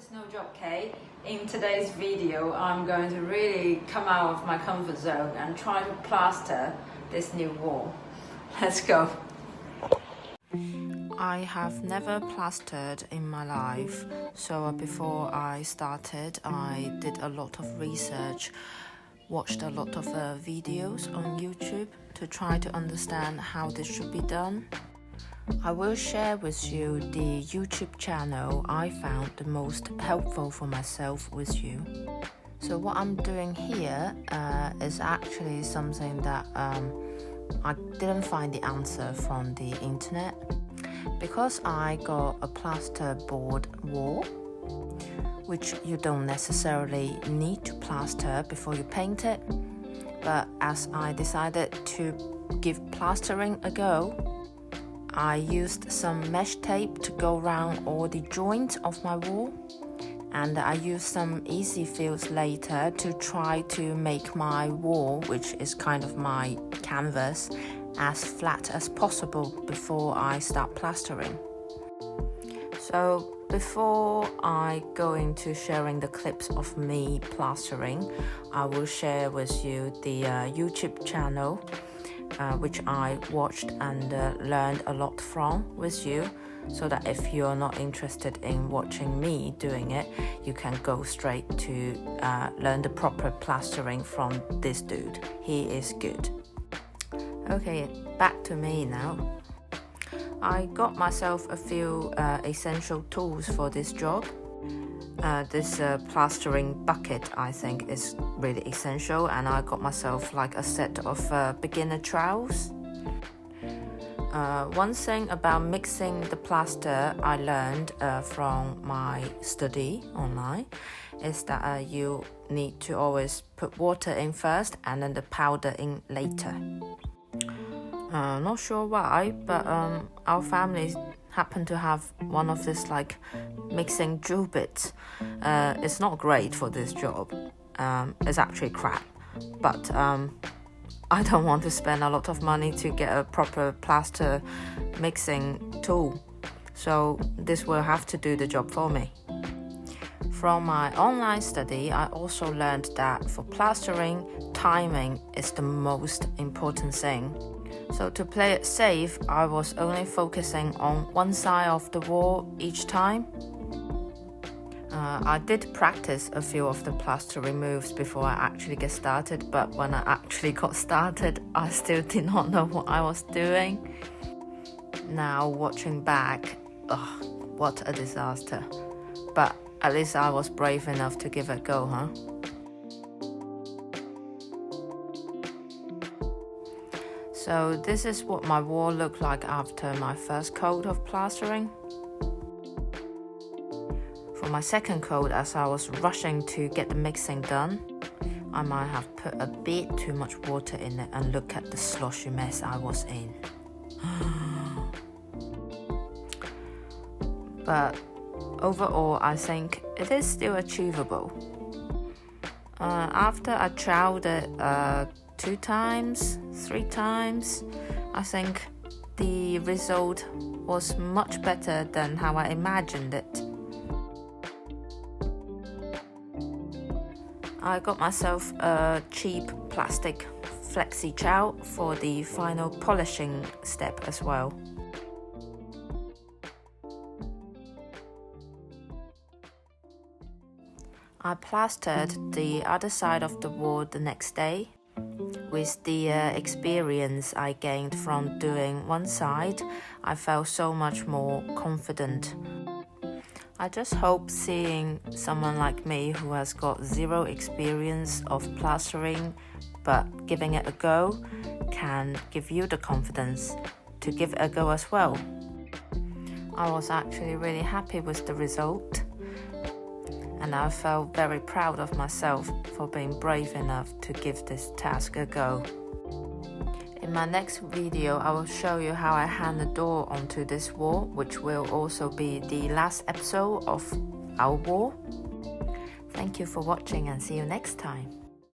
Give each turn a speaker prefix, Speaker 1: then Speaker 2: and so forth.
Speaker 1: is no joke, Kay. In today's video, I'm going to really come out of my comfort zone and try to plaster this new wall. Let's go. I have never plastered in my life, so before I started, I did a lot of research, watched a lot of videos on YouTube to try to understand how this should be done. I will share with you the YouTube channel I found the most helpful for myself with you. So what I'm doing here is actually something that I didn't find the answer from the internet. Because I got a plasterboard wall, which you don't necessarily need to plaster before you paint it, but as I decided to give plastering a go, I used some mesh tape to go around all the joints of my wall, and I used some easy fills later to try to make my wall, which is kind of my canvas, as flat as possible before I start plastering. So before I go into sharing the clips of me plastering, I will share with you the YouTube channel which I watched and learned a lot from with you, so that if you're not interested in watching me doing it, you can go straight to learn the proper plastering from this dude. He is good. Okay, back to me now. I got myself a few essential tools for this job. This plastering bucket, I think, is really essential, and I got myself like a set of beginner trowels. One thing about mixing the plaster I learned from my study online is that you need to always put water in first and then the powder in later. Not sure why, but our family happen to have one of this like mixing drill bits. It's not great for this job. It's actually crap, but I don't want to spend a lot of money to get a proper plaster mixing tool, so this will have to do the job for me. From my online study, I also learned that for plastering, timing is the most important thing. So to play it safe, I was only focusing on one side of the wall each time. I did practice a few of the plastering moves before I actually get started, but when I actually got started, I still did not know what I was doing. Now watching back, what a disaster. But at least I was brave enough to give it a go, huh? So this is what my wall looked like after my first coat of plastering. For my second coat, as I was rushing to get the mixing done, I might have put a bit too much water in it, and look at the sloshy mess I was in. But overall, I think it is still achievable. After I troweled it 2 times, 3 times, I think the result was much better than how I imagined it. I got myself a cheap plastic flexi trowel for the final polishing step as well. I plastered the other side of the wall the next day. With the experience I gained from doing one side, I felt so much more confident. I just hope seeing someone like me who has got zero experience of plastering but giving it a go can give you the confidence to give it a go as well. I was actually really happy with the result, and I felt very proud of myself for being brave enough to give this task a go. In my next video, I will show you how I hang the door onto this wall, which will also be the last episode of our wall. Thank you for watching, and see you next time.